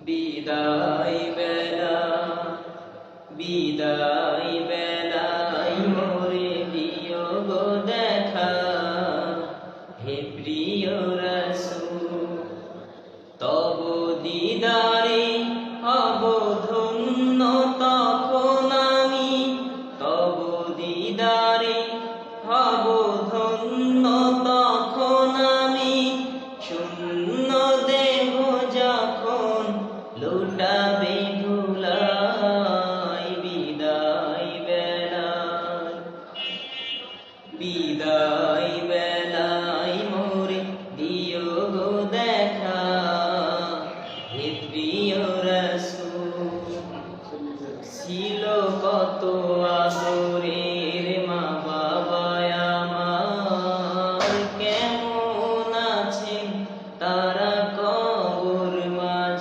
বিদায় বেলা বিদায় বেলায় মোরে দিও গো দেখা, হে প্রিয় রাসূল। তব দিদারে হব ধন্য তখন আমি, তব দিদারে হব ধন্য তখন আমি। শূন্য দেহ যখন লুটাবে ধুলায়, বিদায় বেলায় বিদায় বেলায় মোরে দিও গো দেখা, হে প্রিয়